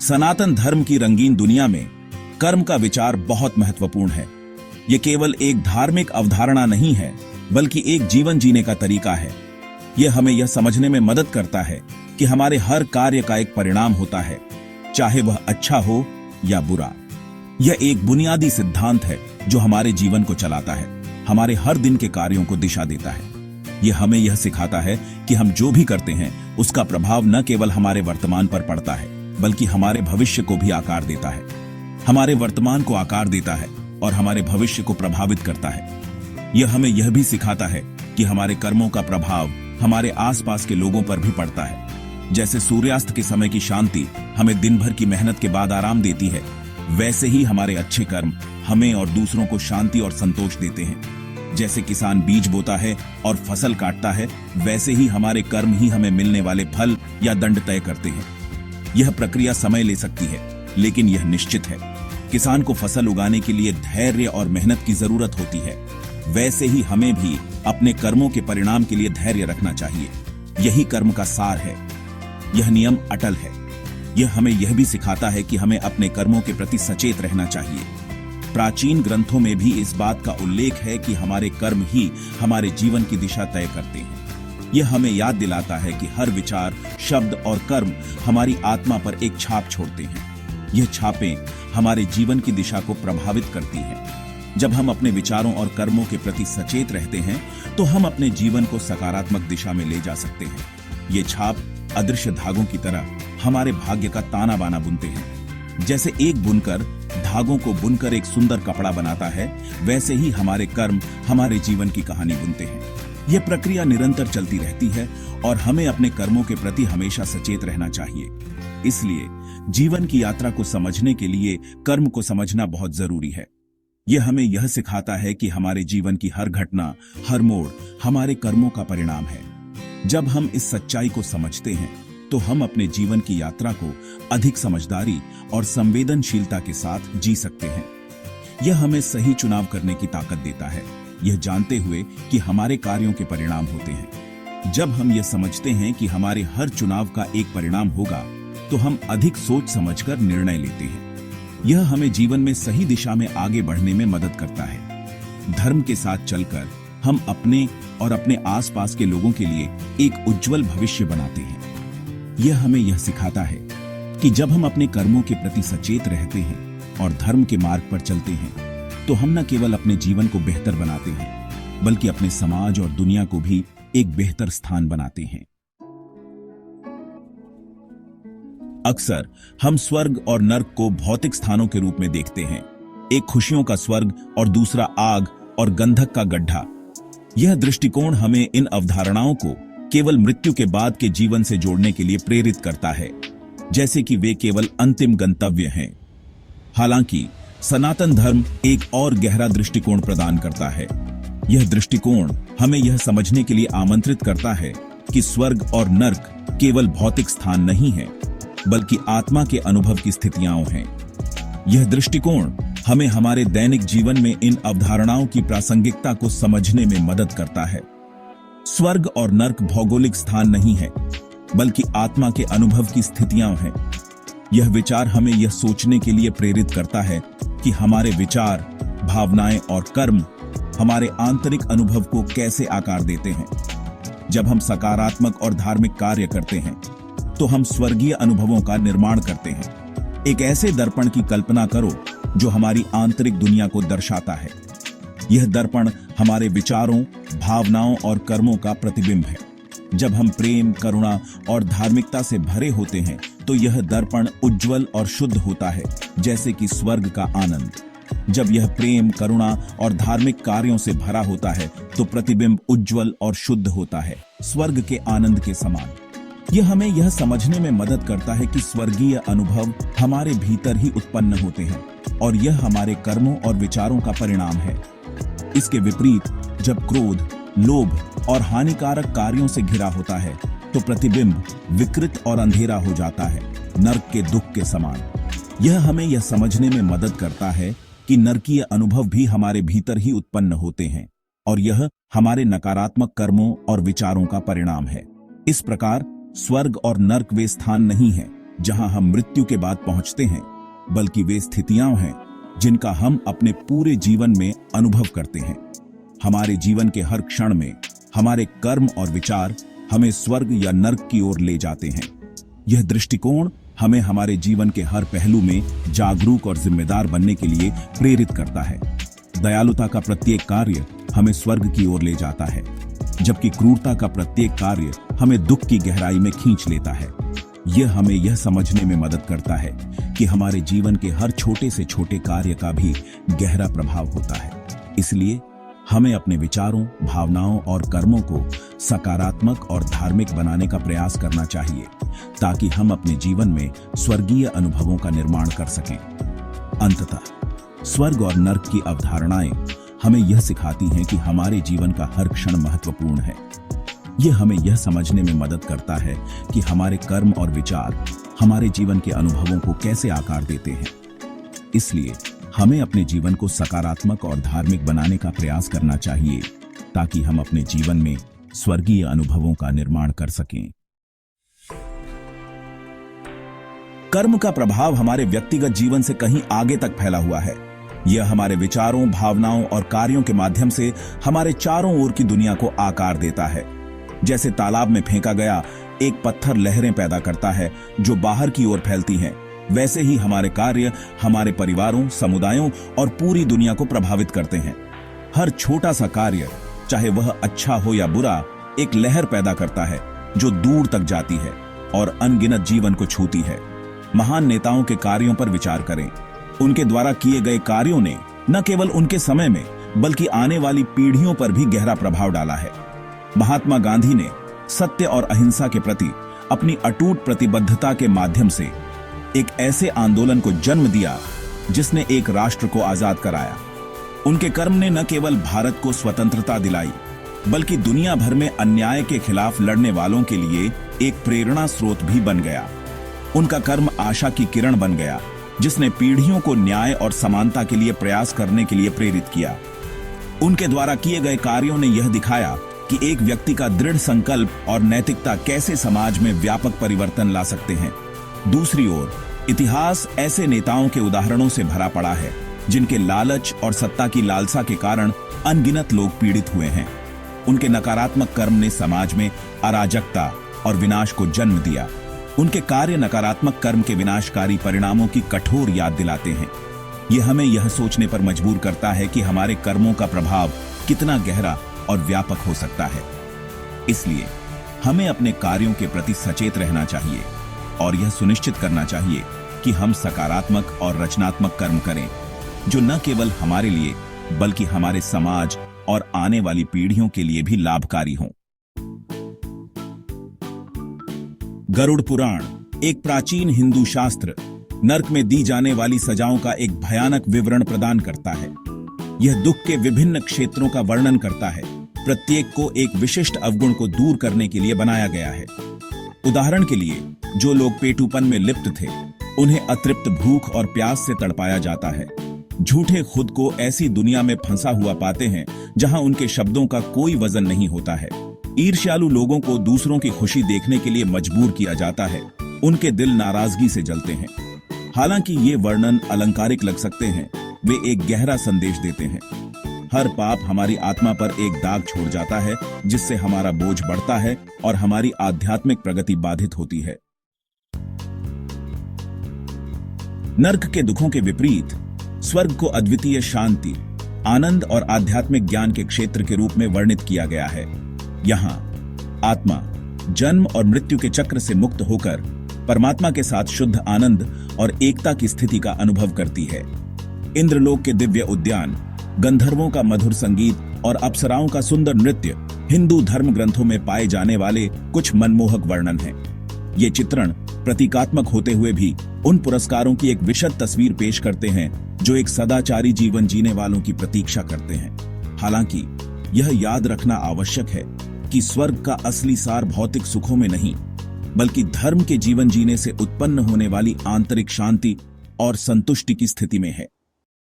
सनातन धर्म की रंगीन दुनिया में कर्म का विचार बहुत महत्वपूर्ण है। ये केवल एक धार्मिक अवधारणा नहीं है, बल्कि एक जीवन जीने का तरीका है। यह हमें यह समझने में मदद करता है कि हमारे हर कार्य का एक परिणाम होता है, चाहे वह अच्छा हो या बुरा। यह एक बुनियादी सिद्धांत है जो हमारे जीवन को चलाता है, हमारे हर दिन के कार्यों को दिशा देता है। यह हमें यह सिखाता है कि हम जो भी करते हैं उसका प्रभाव न केवल हमारे वर्तमान पर पड़ता है, बल्कि हमारे भविष्य को भी आकार देता है। हमारे वर्तमान को आकार देता है और हमारे भविष्य को प्रभावित करता है। यह हमें यह भी सिखाता है कि हमारे कर्मों का प्रभाव हमारे आसपास के लोगों पर भी पड़ता है। जैसे सूर्यास्त के समय की शांति हमें दिन भर की मेहनत के बाद आराम देती है, वैसे ही हमारे अच्छे कर्म हमें और दूसरों को शांति और संतोष देते हैं। जैसे किसान बीज बोता है और फसल काटता है, वैसे ही हमारे कर्म ही हमें मिलने वाले फल या दंड तय करते हैं। यह प्रक्रिया समय ले सकती है, लेकिन यह निश्चित है। किसान को फसल उगाने के लिए धैर्य और मेहनत की जरूरत होती है, वैसे ही हमें भी अपने कर्मों के परिणाम के लिए धैर्य रखना चाहिए। यही कर्म का सार है। यह नियम अटल है। यह हमें यह भी सिखाता है कि हमें अपने कर्मों के प्रति सचेत रहना चाहिए। प्राचीन ग्रंथों में भी इस बात का उल्लेख है कि हमारे कर्म ही हमारे जीवन की दिशा तय करते हैं। यह हमें याद दिलाता है कि हर विचार, शब्द और कर्म हमारी आत्मा पर एक छाप छोड़ते हैं। यह छापें हमारे जीवन की दिशा को प्रभावित करती हैं। जब हम अपने विचारों और कर्मों के प्रति सचेत रहते हैं, तो हम अपने जीवन को सकारात्मक दिशा में ले जा सकते हैं। ये छाप अदृश्य धागों की तरह हमारे भाग्य का ताना बाना बुनते हैं। जैसे एक बुनकर धागों को बुनकर एक सुंदर कपड़ा बनाता है, वैसे ही हमारे कर्म हमारे जीवन की कहानी बुनते हैं। यह प्रक्रिया निरंतर चलती रहती है और हमें अपने कर्मों के प्रति हमेशा सचेत रहना चाहिए। इसलिए जीवन की यात्रा को समझने के लिए कर्म को समझना बहुत जरूरी है। यह हमें यह सिखाता है कि हमारे जीवन की हर घटना, हर मोड़ हमारे कर्मों का परिणाम है। जब हम इस सच्चाई को समझते हैं, तो हम अपने जीवन की यात्रा को अधिक समझदारी और संवेदनशीलता के साथ जी सकते हैं। यह हमें सही चुनाव करने की ताकत देता है, यह जानते हुए कि हमारे कार्यों के परिणाम होते हैं। जब हम यह समझते हैं कि हमारे हर चुनाव का एक परिणाम होगा, तो हम अधिक सोच समझकर निर्णय लेते हैं। यह हमें जीवन में सही दिशा में आगे बढ़ने में मदद करता है। धर्म के साथ चलकर हम अपने और अपने आसपास के लोगों के लिए एक उज्जवल भविष्य बनाते हैं। यह हमें यह सिखाता है कि जब हम अपने कर्मों के प्रति सचेत रहते हैं और धर्म के मार्ग पर चलते हैं, तो हम न केवल अपने जीवन को बेहतर बनाते हैं, बल्कि अपने समाज और दुनिया को भी एक बेहतर स्थान बनाते हैं। अक्सर हम स्वर्ग और नर्क को भौतिक स्थानों के रूप में देखते हैं, एक खुशियों का स्वर्ग और दूसरा आग और गंधक का गड्ढा। यह दृष्टिकोण हमें इन अवधारणाओं को केवल मृत्यु के बाद के जीवन से जोड़ने के लिए प्रेरित करता है, जैसे कि वे केवल अंतिम गंतव्य हैं। हालांकि सनातन धर्म एक और गहरा दृष्टिकोण प्रदान करता है। यह दृष्टिकोण हमें यह समझने के लिए आमंत्रित करता है कि स्वर्ग और नर्क केवल भौतिक स्थान नहीं है, बल्कि आत्मा के अनुभव की स्थितियां हैं। यह दृष्टिकोण हमें हमारे दैनिक जीवन में इन अवधारणाओं की प्रासंगिकता को समझने में मदद करता है। स्वर्ग और नर्क भौगोलिक स्थान नहीं है, बल्कि आत्मा के अनुभव की स्थितियां हैं। यह विचार हमें यह सोचने के लिए प्रेरित करता है कि हमारे विचार, भावनाएं और कर्म हमारे आंतरिक अनुभव को कैसे आकार देते हैं। जब हम सकारात्मक और धार्मिक कार्य करते हैं, तो हम स्वर्गीय अनुभवों का निर्माण करते हैं। एक ऐसे दर्पण की कल्पना करो जो हमारी आंतरिक दुनिया को दर्शाता है। यह दर्पण हमारे विचारों, भावनाओं और कर्मों का प्रतिबिंब है। जब हम प्रेम, करुणा और धार्मिकता से भरे होते हैं, तो यह दर्पण उज्जवल और शुद्ध होता है, जैसे कि स्वर्ग का आनंद। जब यह प्रेम, करुणा और धार्मिक कार्यों से भरा होता है, तो प्रतिबिंब उज्जवल और शुद्ध होता है, स्वर्ग के आनंद के समान। यह हमें यह समझने में मदद करता है कि स्वर्गीय अनुभव हमारे भीतर ही उत्पन्न होते हैं और यह हमारे कर्मों और विचारों का परिणाम है। इसके विपरीत, जब क्रोध, लोभ और हानिकारक कार्यों से घिरा होता है, तो प्रतिबिंब विकृत और अंधेरा हो जाता है, नर्क के दुख के समान। यह हमें यह समझने में मदद करता है कि नरकीय अनुभव भी हमारे भीतर ही उत्पन्न होते हैं और यह हमारे नकारात्मक कर्मों और विचारों का परिणाम है। इस प्रकार स्वर्ग और नर्क वे स्थान नहीं है, जहां हम मृत्यु के बाद पहुंचते हैं, बल्कि वे स्थितियां हैं जिनका हम अपने पूरे जीवन में अनुभव करते हैं। हमारे जीवन के हर क्षण में हमारे कर्म और विचार हमें स्वर्ग या नर्क की ओर ले जाते हैं। यह दृष्टिकोण हमें हमारे जीवन के हर पहलू में जागरूक और जिम्मेदार बनने के लिए प्रेरित करता है। दयालुता का प्रत्येक कार्य हमें स्वर्ग की ओर ले जाता है, जबकि क्रूरता का प्रत्येक कार्य हमें दुख की गहराई में खींच लेता है। यह हमें यह समझने में मदद करता है कि हमारे जीवन के हर छोटे से छोटे कार्य का भी गहरा प्रभाव होता है। इसलिए हमें अपने विचारों, भावनाओं और कर्मों को सकारात्मक और धार्मिक बनाने का प्रयास करना चाहिए, ताकि हम अपने जीवन में स्वर्गीय अनुभवों का निर्माण कर सकें। अंततः स्वर्ग और नर्क की अवधारणाएं हमें यह सिखाती हैं कि हमारे जीवन का हर क्षण महत्वपूर्ण है। यह हमें यह समझने में मदद करता है कि हमारे कर्म और विचार हमारे जीवन के अनुभवों को कैसे आकार देते हैं। इसलिए हमें अपने जीवन को सकारात्मक और धार्मिक बनाने का प्रयास करना चाहिए, ताकि हम अपने जीवन में स्वर्गीय अनुभवों का निर्माण कर सकें। कर्म का प्रभाव हमारे व्यक्तिगत जीवन से कहीं आगे तक फैला हुआ है। यह हमारे विचारों, भावनाओं और कार्यों के माध्यम से हमारे चारों ओर की दुनिया को आकार देता है। जैसे तालाब में फेंका गया एक पत्थर लहरें पैदा करता है जो बाहर की ओर फैलती हैं, वैसे ही हमारे कार्य हमारे परिवारों, समुदायों और पूरी दुनिया को प्रभावित करते हैं। हर छोटा सा कार्य, चाहे वह अच्छा हो या बुरा, एक लहर पैदा करता है जो दूर तक जाती है और अनगिनत जीवन को छूती है। महान नेताओं के कार्यों पर विचार करें। उनके द्वारा किए गए कार्यों ने न केवल उनके समय में, बल्कि आने वाली पीढ़ियों पर भी गहरा प्रभाव डाला है। महात्मा गांधी ने सत्य और अहिंसा के प्रति अपनी अटूट प्रतिबद्धता के माध्यम से एक ऐसे आंदोलन को जन्म दिया जिसने एक राष्ट्र को आजाद कराया। उनके कर्म ने न केवल भारत को स्वतंत्रता दिलाई, बल्कि दुनिया भर में अन्याय के खिलाफ लड़ने वालों के लिए एक प्रेरणा स्रोत भी बन गया। उनका कर्म आशा की किरण बन गया, जिसने पीढ़ियों को न्याय और समानता के लिए प्रयास करने के लिए प्रेरित किया। उनके द्वारा किए गए कार्यों ने यह दिखाया कि एक व्यक्ति का दृढ़ संकल्प और नैतिकता कैसे समाज में व्यापक परिवर्तन ला सकते हैं। दूसरी ओर इतिहास ऐसे नेताओं के उदाहरणों से भरा पड़ा है जिनके लालच और सत्ता की लालसा के कारण अनगिनत लोग पीड़ित हुए हैं। उनके नकारात्मक कर्म ने समाज में अराजकता और विनाश को जन्म दिया। उनके कार्य नकारात्मक कर्म के विनाशकारी परिणामों की कठोर याद दिलाते हैं। यह हमें यह सोचने पर मजबूर करता है कि हमारे कर्मों का प्रभाव कितना गहरा और व्यापक हो सकता है। इसलिए हमें अपने कार्यों के प्रति सचेत रहना चाहिए और यह सुनिश्चित करना चाहिए कि हम सकारात्मक और रचनात्मक कर्म करें, जो न केवल हमारे लिए बल्कि हमारे समाज और आने वाली पीढ़ियों के लिए भी लाभकारी हों। गरुड़ पुराण एक प्राचीन हिंदू शास्त्र नर्क में दी जाने वाली सजाओं का एक भयानक विवरण प्रदान करता है। यह दुख के विभिन्न क्षेत्रों का वर्णन करता है, प्रत्येक को एक विशिष्ट अवगुण को दूर करने के लिए बनाया गया है। उदाहरण के लिए, जो लोग पेटूपन में लिप्त थे, उन्हें अतृप्त भूख और प्यास से तड़पाया जाता है। झूठे खुद को ऐसी दुनिया में फंसा हुआ पाते हैं जहां उनके शब्दों का कोई वजन नहीं होता है। ईर्ष्यालु लोगों को दूसरों की खुशी देखने के लिए मजबूर किया जाता है। उनके दिल नाराजगी से जलते हैं। हालांकि ये वर्णन अलंकारिक लग सकते हैं, वे एक गहरा संदेश देते हैं। हर पाप हमारी आत्मा पर एक दाग छोड़ जाता है, जिससे हमारा बोझ बढ़ता है और हमारी आध्यात्मिक प्रगति बाधित होती है। नर्क के दुखों के विपरीत स्वर्ग को अद्वितीय शांति, आनंद और आध्यात्मिक ज्ञान के क्षेत्र के रूप में वर्णित किया गया है। यहाँ आत्मा जन्म और मृत्यु के चक्र से मुक्त होकर परमात्मा के साथ शुद्ध आनंद और एकता की स्थिति का अनुभव करती है। इंद्रलोक के दिव्य उद्यान, गंधर्वों का मधुर संगीत और अप्सराओं का सुंदर नृत्य हिंदू धर्म ग्रंथों में पाए जाने वाले कुछ मनमोहक वर्णन हैं। ये चित्रण प्रतीकात्मक होते हुए भी उन पुरस्कारों की एक विशद तस्वीर पेश करते हैं जो एक सदाचारी जीवन जीने वालों की प्रतीक्षा करते हैं। हालांकि यह याद रखना आवश्यक है कि स्वर्ग का असली सार भौतिक सुखों में नहीं, बल्कि धर्म के जीवन जीने से उत्पन्न होने वाली आंतरिक शांति और संतुष्टि की स्थिति में है।